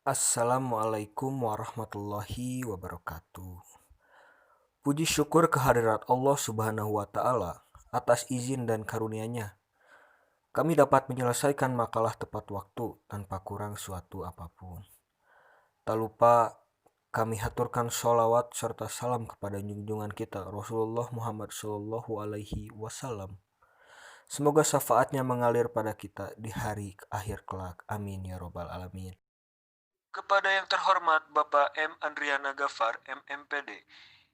Assalamualaikum warahmatullahi wabarakatuh. Puji syukur kehadirat Allah Subhanahu wa Ta'ala atas izin dan karunia-Nya. Kami dapat menyelesaikan makalah tepat waktu tanpa kurang suatu apapun. Tak lupa kami haturkan sholawat serta salam kepada junjungan kita Rasulullah Muhammad Sallallahu Alaihi Wasallam. Semoga syafaatnya mengalir pada kita di hari akhir kelak. Amin ya robbal alamin. Kepada yang terhormat Bapak M. Andriana Gafar, MMPD,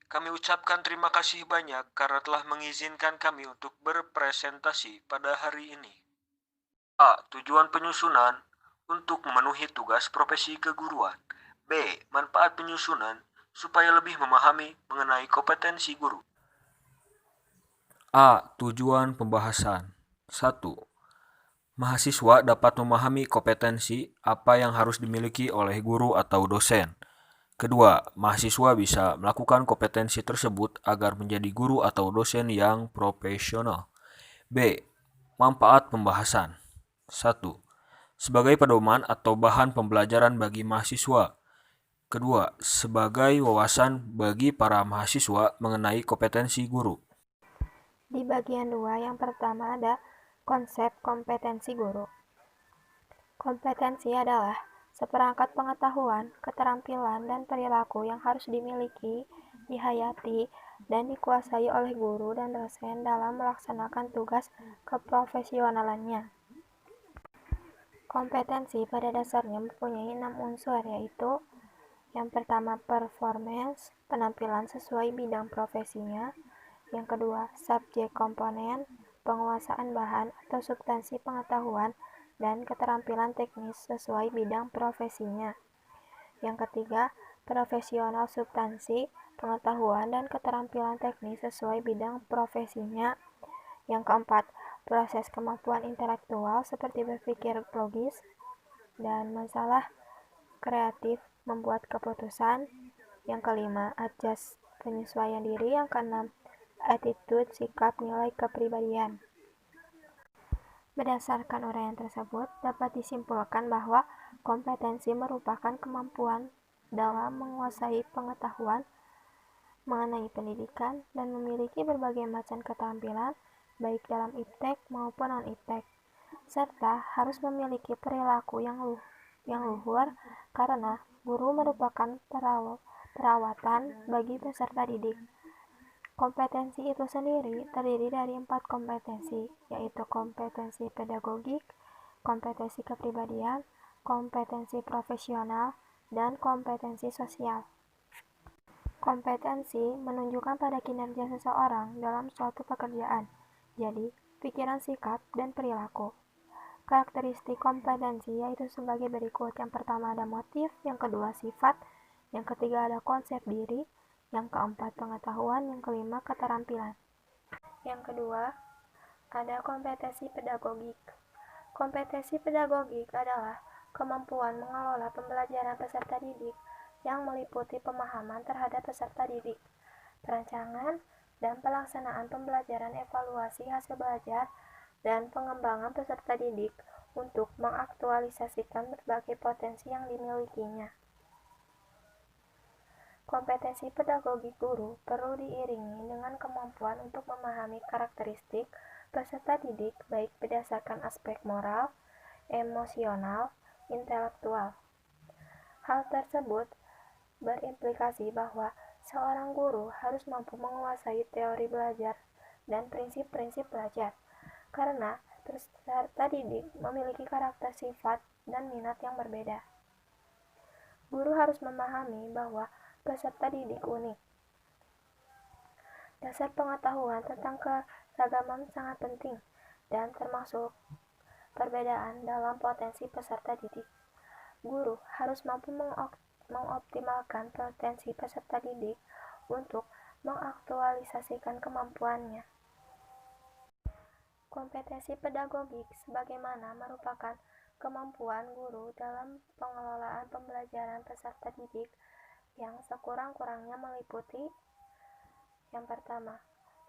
kami ucapkan terima kasih banyak karena telah mengizinkan kami untuk berpresentasi pada hari ini. A. Tujuan penyusunan untuk memenuhi tugas profesi keguruan. B. Manfaat penyusunan supaya lebih memahami mengenai kompetensi guru. A. Tujuan pembahasan. 1. Mahasiswa dapat memahami kompetensi apa yang harus dimiliki oleh guru atau dosen. Kedua, mahasiswa bisa melakukan kompetensi tersebut agar menjadi guru atau dosen yang profesional. B. Manfaat pembahasan. 1. Sebagai pedoman atau bahan pembelajaran bagi mahasiswa. Kedua, sebagai wawasan bagi para mahasiswa mengenai kompetensi guru. Di bagian 2 yang pertama ada konsep kompetensi guru. Kompetensi adalah seperangkat pengetahuan, keterampilan, dan perilaku yang harus dimiliki, dihayati, dan dikuasai oleh guru dan dosen dalam melaksanakan tugas keprofesionalannya. Kompetensi pada dasarnya mempunyai 6 unsur, yaitu yang pertama performance, penampilan sesuai bidang profesinya. Yang kedua, subjek komponen, penguasaan bahan atau substansi pengetahuan dan keterampilan teknis sesuai bidang profesinya. Yang ketiga, profesional substansi, pengetahuan dan keterampilan teknis sesuai bidang profesinya. Yang keempat, proses kemampuan intelektual seperti berpikir logis dan masalah kreatif membuat keputusan. Yang kelima, adjust, penyesuaian diri. Yang keenam, attitude, sikap, nilai kepribadian. Berdasarkan uraian tersebut, dapat disimpulkan bahwa kompetensi merupakan kemampuan dalam menguasai pengetahuan mengenai pendidikan dan memiliki berbagai macam keterampilan, baik dalam iptek maupun non-iptek, serta harus memiliki perilaku yang luhur karena guru merupakan perawatan bagi peserta didik. Kompetensi itu sendiri terdiri dari 4 kompetensi, yaitu kompetensi pedagogik, kompetensi kepribadian, kompetensi profesional, dan kompetensi sosial. Kompetensi menunjukkan pada kinerja seseorang dalam suatu pekerjaan, jadi pikiran, sikap, dan perilaku. Karakteristik kompetensi yaitu sebagai berikut. Yang pertama ada motif, yang kedua sifat, yang ketiga ada konsep diri, yang keempat pengetahuan, yang kelima keterampilan. Yang kedua ada kompetensi pedagogik. Kompetensi pedagogik adalah kemampuan mengelola pembelajaran peserta didik yang meliputi pemahaman terhadap peserta didik, perancangan dan pelaksanaan pembelajaran, evaluasi hasil belajar, dan pengembangan peserta didik untuk mengaktualisasikan berbagai potensi yang dimilikinya. Kompetensi pedagogik guru perlu diiringi dengan kemampuan untuk memahami karakteristik peserta didik baik berdasarkan aspek moral, emosional, intelektual. Hal tersebut berimplikasi bahwa seorang guru harus mampu menguasai teori belajar dan prinsip-prinsip belajar, karena peserta didik memiliki karakter, sifat, dan minat yang berbeda. Guru harus memahami bahwa peserta didik unik. Dasar pengetahuan tentang keragaman sangat penting dan termasuk perbedaan dalam potensi peserta didik. Guru harus mampu mengoptimalkan potensi peserta didik untuk mengaktualisasikan kemampuannya. Kompetensi pedagogik sebagaimana merupakan kemampuan guru dalam pengelolaan pembelajaran peserta didik yang sekurang-kurangnya meliputi yang pertama,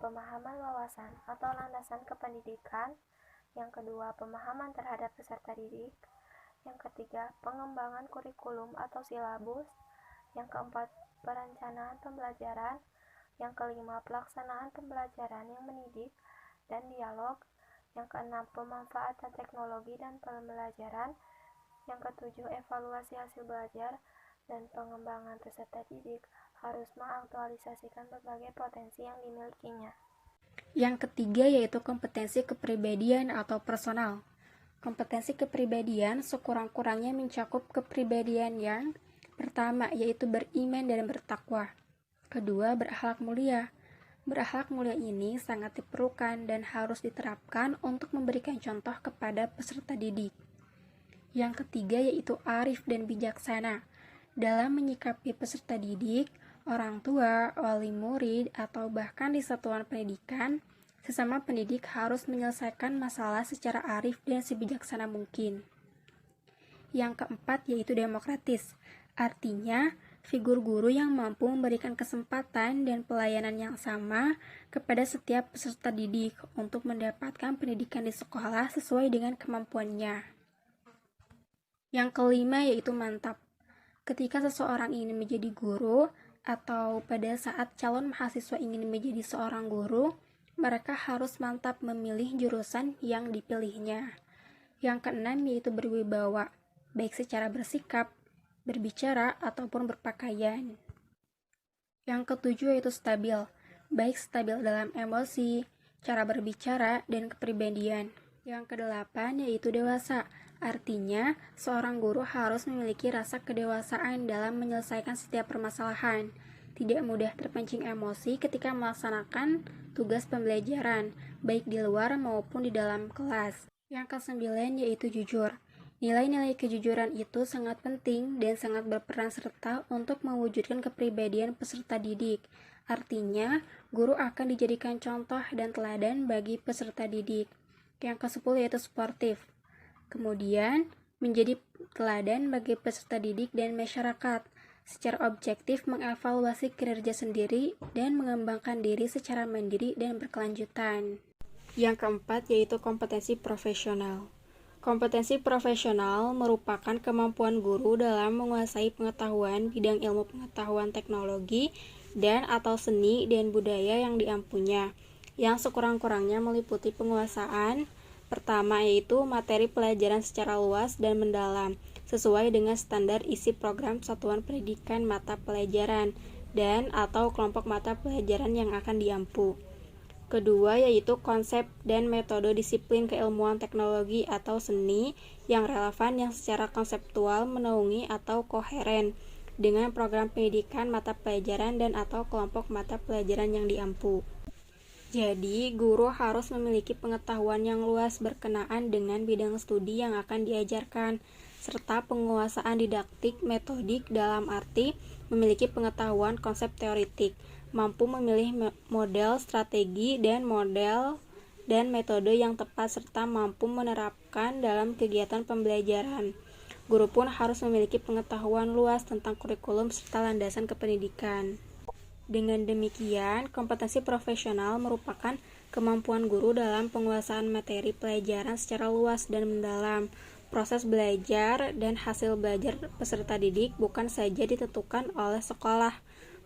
pemahaman wawasan atau landasan kependidikan. Yang kedua, pemahaman terhadap peserta didik. Yang ketiga, pengembangan kurikulum atau silabus. Yang keempat, perencanaan pembelajaran. Yang kelima, pelaksanaan pembelajaran yang mendidik dan dialog. Yang keenam, pemanfaatan teknologi dan pembelajaran. Yang ketujuh, evaluasi hasil belajar. Dan pengembangan peserta didik harus mengaktualisasikan berbagai potensi yang dimilikinya. Yang ketiga yaitu kompetensi kepribadian atau personal. Kompetensi kepribadian sekurang-kurangnya mencakup kepribadian yang pertama yaitu beriman dan bertakwa. Kedua, berakhlak mulia. Berakhlak mulia ini sangat diperlukan dan harus diterapkan untuk memberikan contoh kepada peserta didik. Yang ketiga yaitu arif dan bijaksana. Dalam menyikapi peserta didik, orang tua, wali murid, atau bahkan di satuan pendidikan, sesama pendidik harus menyelesaikan masalah secara arif dan sebijaksana mungkin. Yang keempat yaitu demokratis. Artinya, figur guru yang mampu memberikan kesempatan dan pelayanan yang sama kepada setiap peserta didik untuk mendapatkan pendidikan di sekolah sesuai dengan kemampuannya. Yang kelima yaitu mantap. Ketika seseorang ingin menjadi guru atau pada saat calon mahasiswa ingin menjadi seorang guru, mereka harus mantap memilih jurusan yang dipilihnya. Yang keenam yaitu berwibawa, baik secara bersikap, berbicara, ataupun berpakaian. Yang ketujuh yaitu stabil, baik stabil dalam emosi, cara berbicara, dan kepribadian. Yang kedelapan yaitu dewasa, artinya seorang guru harus memiliki rasa kedewasaan dalam menyelesaikan setiap permasalahan, tidak mudah terpancing emosi ketika melaksanakan tugas pembelajaran, baik di luar maupun di dalam kelas. Yang kesembilan yaitu jujur. Nilai-nilai kejujuran itu sangat penting dan sangat berperan serta untuk mewujudkan kepribadian peserta didik. Artinya, guru akan dijadikan contoh dan teladan bagi peserta didik. Yang ke-10 yaitu sportif. Kemudian, menjadi teladan bagi peserta didik dan masyarakat, secara objektif mengevaluasi kinerja sendiri dan mengembangkan diri secara mandiri dan berkelanjutan. Yang keempat yaitu kompetensi profesional. Kompetensi profesional merupakan kemampuan guru dalam menguasai pengetahuan bidang ilmu pengetahuan teknologi dan atau seni dan budaya yang diampunya, yang sekurang-kurangnya meliputi penguasaan pertama yaitu materi pelajaran secara luas dan mendalam, sesuai dengan standar isi program satuan pendidikan mata pelajaran dan atau kelompok mata pelajaran yang akan diampu. Kedua yaitu konsep dan metode disiplin keilmuan teknologi atau seni yang relevan yang secara konseptual menaungi atau koheren dengan program pendidikan mata pelajaran dan atau kelompok mata pelajaran yang diampu. Jadi, guru harus memiliki pengetahuan yang luas berkenaan dengan bidang studi yang akan diajarkan, serta penguasaan didaktik metodik dalam arti memiliki pengetahuan konsep teoritik, mampu memilih model strategi dan model dan metode yang tepat serta mampu menerapkan dalam kegiatan pembelajaran. Guru pun harus memiliki pengetahuan luas tentang kurikulum serta landasan kependidikan. Dengan demikian, kompetensi profesional merupakan kemampuan guru dalam penguasaan materi pelajaran secara luas dan mendalam. Proses belajar dan hasil belajar peserta didik bukan saja ditentukan oleh sekolah,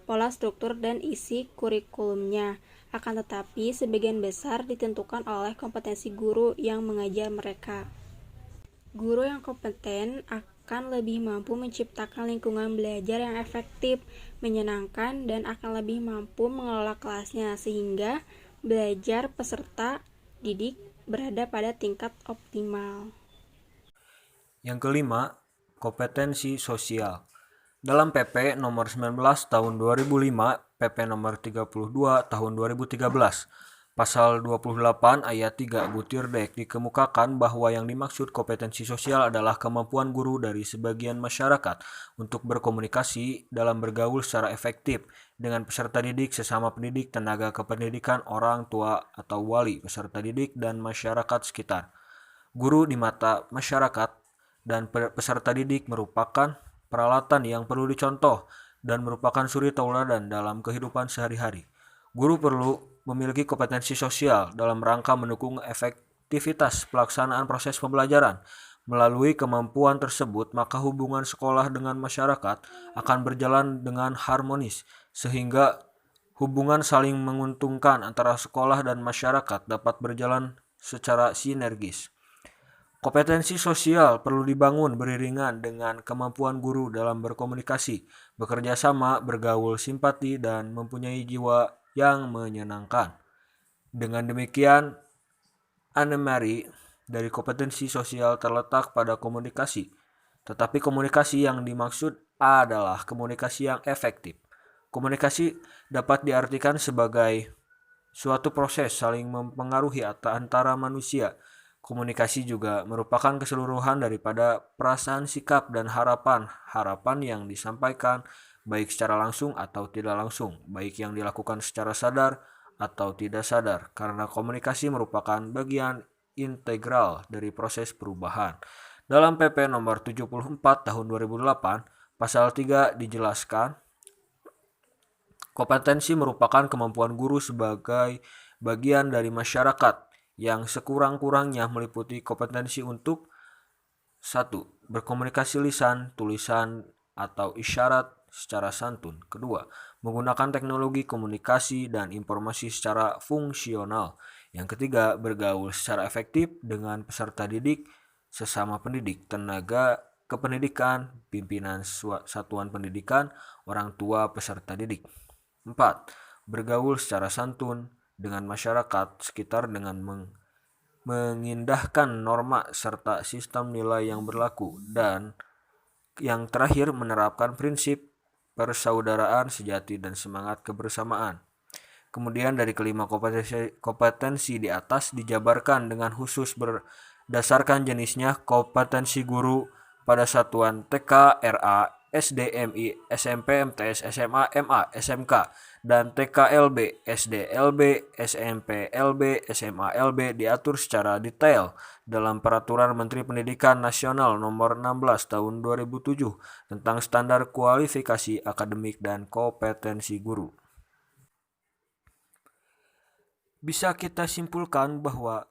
pola struktur dan isi kurikulumnya, akan tetapi sebagian besar ditentukan oleh kompetensi guru yang mengajar mereka. Guru yang kompeten akan lebih mampu menciptakan lingkungan belajar yang efektif, menyenangkan, dan akan lebih mampu mengelola kelasnya sehingga belajar peserta didik berada pada tingkat optimal. Yang kelima, kompetensi sosial. Dalam PP nomor 19 tahun 2005, PP nomor 32 tahun 2013, pasal 28 ayat 3 butir dek dikemukakan bahwa yang dimaksud kompetensi sosial adalah kemampuan guru dari sebagian masyarakat untuk berkomunikasi dalam bergaul secara efektif dengan peserta didik, sesama pendidik, tenaga kependidikan, orang tua atau wali peserta didik, dan masyarakat sekitar. Guru di mata masyarakat dan peserta didik merupakan peralatan yang perlu dicontoh dan merupakan suri tauladan dalam kehidupan sehari-hari. Guru perlu memiliki kompetensi sosial dalam rangka mendukung efektivitas pelaksanaan proses pembelajaran, Melalui kemampuan tersebut, maka hubungan sekolah dengan masyarakat akan berjalan dengan harmonis, sehingga hubungan saling menguntungkan antara sekolah dan masyarakat dapat berjalan secara sinergis. Kompetensi sosial perlu dibangun beriringan dengan kemampuan guru dalam berkomunikasi, bekerja sama, bergaul simpati, dan mempunyai jiwa yang menyenangkan. Dengan demikian, Anne-Marie dari kompetensi sosial terletak pada komunikasi, tetapi komunikasi yang dimaksud adalah komunikasi yang efektif. Komunikasi dapat diartikan sebagai suatu proses saling mempengaruhi antara manusia. Komunikasi juga merupakan keseluruhan daripada perasaan, sikap, dan harapan yang disampaikan baik secara langsung atau tidak langsung, baik yang dilakukan secara sadar atau tidak sadar, karena komunikasi merupakan bagian integral dari proses perubahan. Dalam PP nomor 74 tahun 2008, pasal 3 dijelaskan, kompetensi merupakan kemampuan guru sebagai bagian dari masyarakat yang sekurang-kurangnya meliputi kompetensi untuk 1. Berkomunikasi lisan, tulisan, atau isyarat secara santun. Kedua, menggunakan teknologi komunikasi dan informasi secara fungsional. Yang ketiga, bergaul secara efektif dengan peserta didik, sesama pendidik, tenaga kependidikan, pimpinan satuan pendidikan, orang tua peserta didik. 4. Bergaul secara santun dengan masyarakat sekitar dengan mengindahkan norma serta sistem nilai yang berlaku. Dan yang terakhir, menerapkan prinsip persaudaraan sejati dan semangat kebersamaan. Kemudian dari kelima kompetensi di atas dijabarkan dengan khusus berdasarkan jenisnya. Kompetensi guru pada satuan TK, RA, SD, MI, SMP, MTS, SMA, MA, SMK, dan TKLB, SDLB, SMP, LB, SMA, LB diatur secara detail dalam Peraturan Menteri Pendidikan Nasional Nomor 16 Tahun 2007 tentang standar kualifikasi akademik dan kompetensi guru. Bisa kita simpulkan bahwa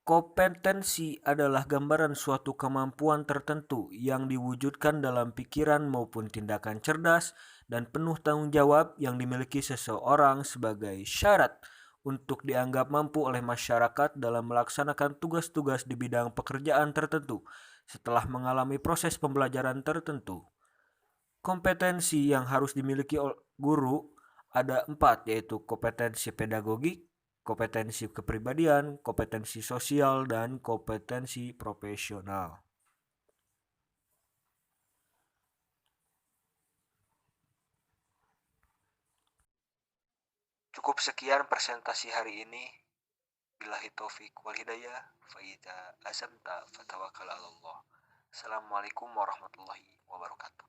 kompetensi adalah gambaran suatu kemampuan tertentu yang diwujudkan dalam pikiran maupun tindakan cerdas dan penuh tanggung jawab yang dimiliki seseorang sebagai syarat untuk dianggap mampu oleh masyarakat dalam melaksanakan tugas-tugas di bidang pekerjaan tertentu setelah mengalami proses pembelajaran tertentu. Kompetensi yang harus dimiliki guru ada 4, yaitu kompetensi pedagogik, kompetensi kepribadian, kompetensi sosial, dan kompetensi profesional. Cukup sekian presentasi hari ini. Billahi taufik wal hidayah, fa idza azamta fatawakkal 'alallah. Assalamualaikum warahmatullahi wabarakatuh.